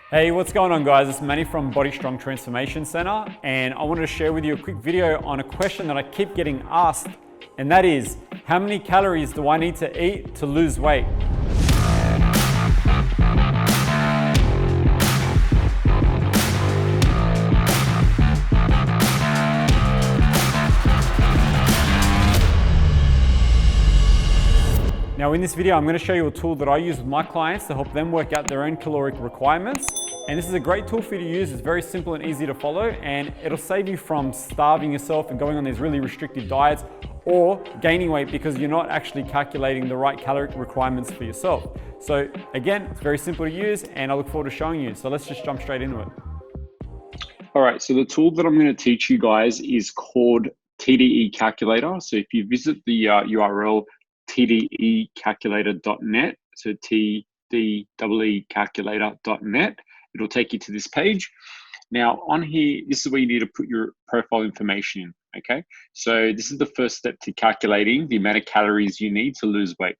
Hey, what's going on guys? It's Manny from Body Strong Transformation Center, and I wanted to share with you a quick video on a question that I keep getting asked, and that is, how many calories do I need to eat to lose weight? Now in this video, I'm going to show you a tool that I use with my clients to help them work out their own caloric requirements. And this is a great tool for you to use. It's very simple and easy to follow, and it'll save you from starving yourself and going on these really restrictive diets or gaining weight because you're not actually calculating the right caloric requirements for yourself. So again, it's very simple to use and I look forward to showing you. So let's just jump straight into it. All right, so the tool that I'm going to teach you guys is called TDE Calculator. So if you visit the URL tdecalculator.net, so tdecalculator.net, it'll take you to this page. Now on here, this is where you need to put your profile information in, okay? So this is the first step to calculating the amount of calories you need to lose weight.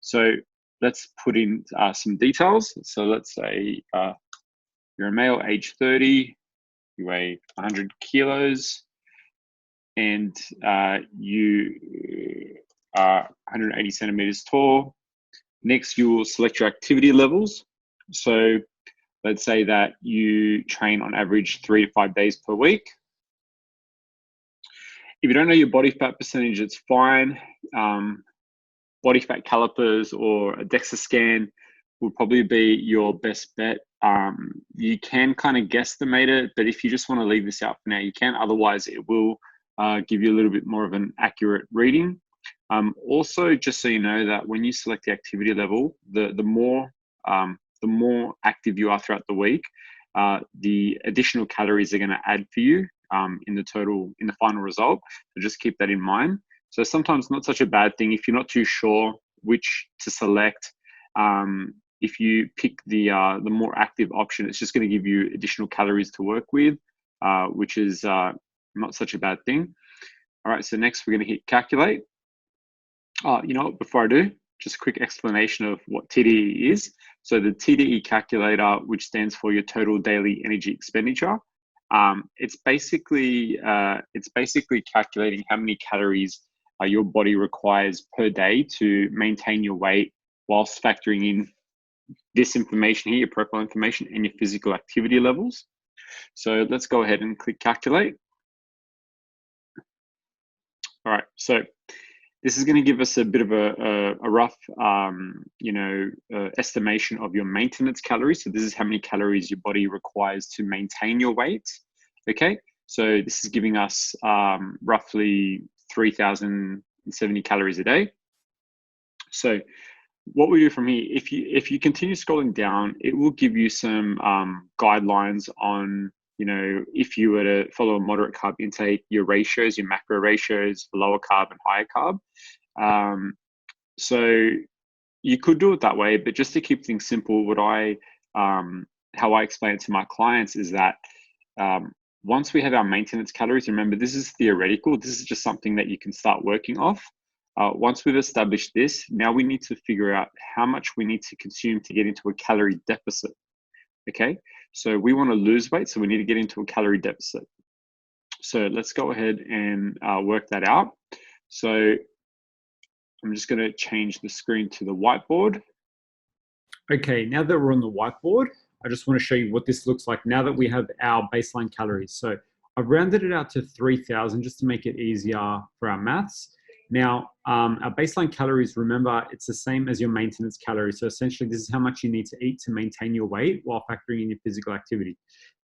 So let's put in some details. So let's say you're a male, age 30, you weigh 100 kilos, and you are 180 centimeters tall. Next, you will select your activity levels. So let's say that you train on average 3 to 5 days per week. If you don't know your body fat percentage, it's fine. Body fat calipers or a DEXA scan would probably be your best bet. You can kind of guesstimate it, but if you just want to leave this out for now, you can. Otherwise, it will give you a little bit more of an accurate reading. Also, just so you know that when you select the activity level, the more active you are throughout the week, the additional calories are going to add for you in the final result. So just keep that in mind. So sometimes not such a bad thing if you're not too sure which to select. If you pick the more active option, it's just going to give you additional calories to work with, which is not such a bad thing. All right, so next we're going to hit calculate. You know what, before I do, just a quick explanation of what TDE is. So the TDE calculator, which stands for your total daily energy expenditure, it's basically calculating how many calories your body requires per day to maintain your weight, whilst factoring in this information here, your profile information, and your physical activity levels. So let's go ahead and click calculate. All right, so this is going to give us a bit of a rough, estimation of your maintenance calories. So this is how many calories your body requires to maintain your weight. Okay, so this is giving us roughly 3,070 calories a day. So what we do from here, if you continue scrolling down, it will give you some guidelines on, if you were to follow a moderate carb intake, your ratios, your macro ratios, lower carb and higher carb. So you could do it that way, but just to keep things simple, how I explain it to my clients is that once we have our maintenance calories, remember this is theoretical, this is just something that you can start working off. Once we've established this, now we need to figure out how much we need to consume to get into a calorie deficit. Okay, so we want to lose weight, so we need to get into a calorie deficit. So let's go ahead and work that out. So I'm just going to change the screen to the whiteboard. Okay, now that we're on the whiteboard, I just want to show you what this looks like now that we have our baseline calories. So I've rounded it out to 3,000 just to make it easier for our maths. Now, our baseline calories, remember, it's the same as your maintenance calories. So essentially, this is how much you need to eat to maintain your weight while factoring in your physical activity.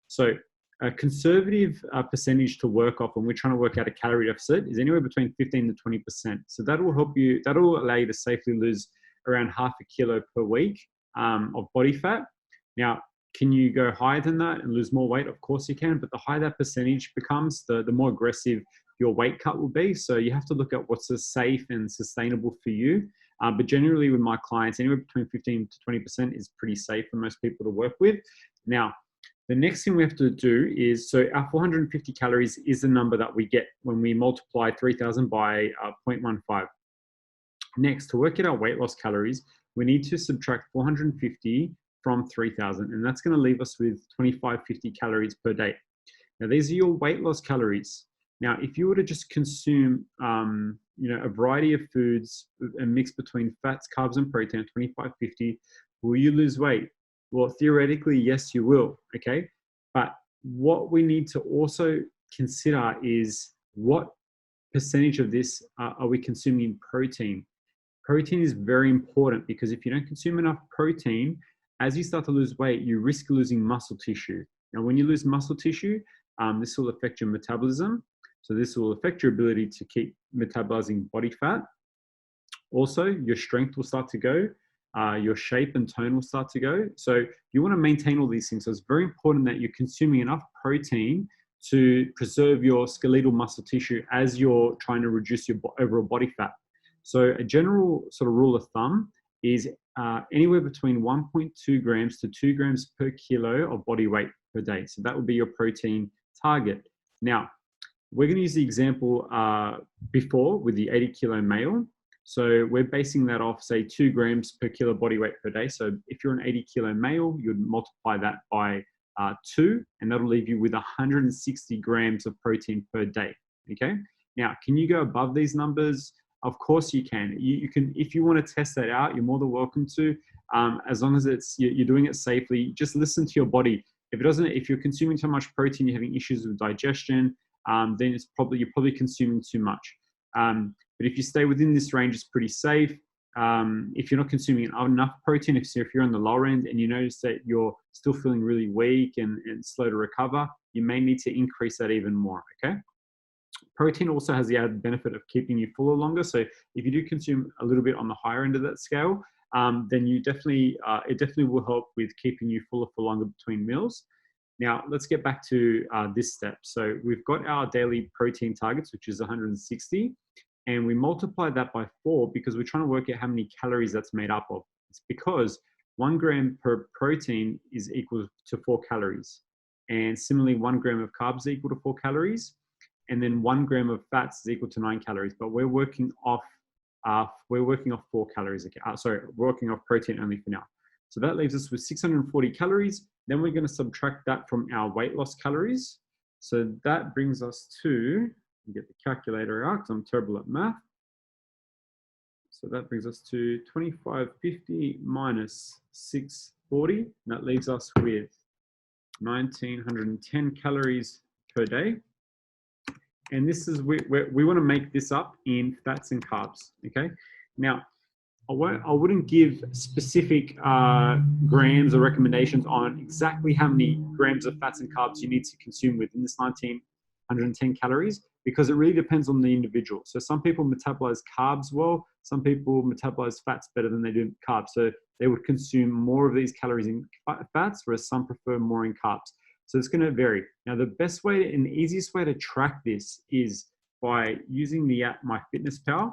So a conservative percentage to work off when we're trying to work out a calorie deficit is anywhere between 15 to 20%. So that will help you, that will allow you to safely lose around 0.5 kilo per week of body fat. Now, can you go higher than that and lose more weight? Of course you can, but the higher that percentage becomes, the more aggressive your weight cut will be. So you have to look at what's safe and sustainable for you. But generally with my clients, anywhere between 15 to 20% is pretty safe for most people to work with. Now, the next thing we have to do is, so our 450 calories is the number that we get when we multiply 3,000 by 0.15. Next, to work out our weight loss calories, we need to subtract 450 from 3,000, and that's going to leave us with 2550 calories per day. Now, these are your weight loss calories. Now, if you were to just consume, a variety of foods, a mix between fats, carbs, and protein, 2550, will you lose weight? Well, theoretically, yes, you will. Okay, but what we need to also consider is what percentage of this are we consuming in protein? Protein is very important because if you don't consume enough protein, as you start to lose weight, you risk losing muscle tissue. Now, when you lose muscle tissue, this will affect your metabolism. So this will affect your ability to keep metabolizing body fat. Also, your strength will start to go. Your shape and tone will start to go. So you want to maintain all these things. So it's very important that you're consuming enough protein to preserve your skeletal muscle tissue as you're trying to reduce your overall body fat. So a general sort of rule of thumb is anywhere between 1.2 grams to 2 grams per kilo of body weight per day. So that would be your protein target. Now, we're going to use the example before with the 80 kilo male. So we're basing that off, say, 2 grams per kilo body weight per day. So if you're an 80 kilo male, you'd multiply that by 2, and that'll leave you with 160 grams of protein per day. Okay. Now, can you go above these numbers? Of course you can. You can, if you want to test that out, you're more than welcome to. As long as you're doing it safely, just listen to your body. If you're consuming too much protein, you're having issues with digestion, then you're probably consuming too much. But if you stay within this range, it's pretty safe. If you're not consuming enough protein, if you're on the lower end and you notice that you're still feeling really weak and slow to recover, you may need to increase that even more, okay? Protein also has the added benefit of keeping you fuller longer. So if you do consume a little bit on the higher end of that scale, then it definitely will help with keeping you fuller for longer between meals. Now, let's get back to this step. So we've got our daily protein targets, which is 160, and we multiply that by 4 because we're trying to work out how many calories that's made up of. It's because 1 gram per protein is equal to 4 calories. And similarly, 1 gram of carbs is equal to 4 calories. And then 1 gram of fats is equal to 9 calories. But we're working off 4 calories. We're working off protein only for now. So that leaves us with 640 calories. Then we're going to subtract that from our weight loss calories. So that brings us to, get the calculator out because I'm terrible at math. So that brings us to 2550 minus 640. That leaves us with 1910 calories per day. And this is, we want to make this up in fats and carbs, okay? Now, I wouldn't give specific grams or recommendations on exactly how many grams of fats and carbs you need to consume within this 1910 calories, because it really depends on the individual. So some people metabolize carbs well, some people metabolize fats better than they do carbs. So they would consume more of these calories in fats, whereas some prefer more in carbs. So it's going to vary. Now, the best way and the easiest way to track this is by using the app MyFitnessPal.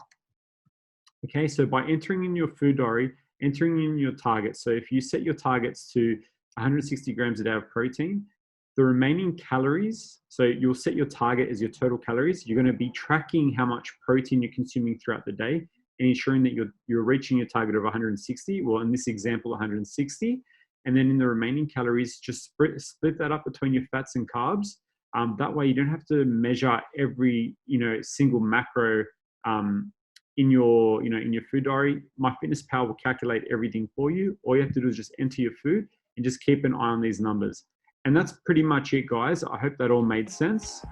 Okay, so by entering in your food diary, entering in your targets. So if you set your targets to 160 grams a day of protein, the remaining calories, so you'll set your target as your total calories. You're going to be tracking how much protein you're consuming throughout the day and ensuring that you're reaching your target of 160. Well, in this example, 160. And then in the remaining calories, just split that up between your fats and carbs. That way you don't have to measure every, single macro in your food diary. MyFitnessPal will calculate everything for you. All you have to do is just enter your food and just keep an eye on these numbers. And that's pretty much it, guys. I hope that all made sense.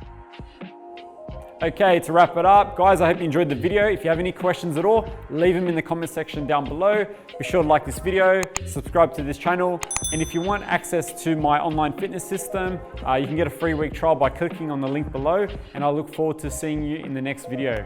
Okay, to wrap it up, guys, I hope you enjoyed the video. If you have any questions at all, leave them in the comment section down below. Be sure to like this video, subscribe to this channel. And if you want access to my online fitness system, you can get a free week trial by clicking on the link below. And I look forward to seeing you in the next video.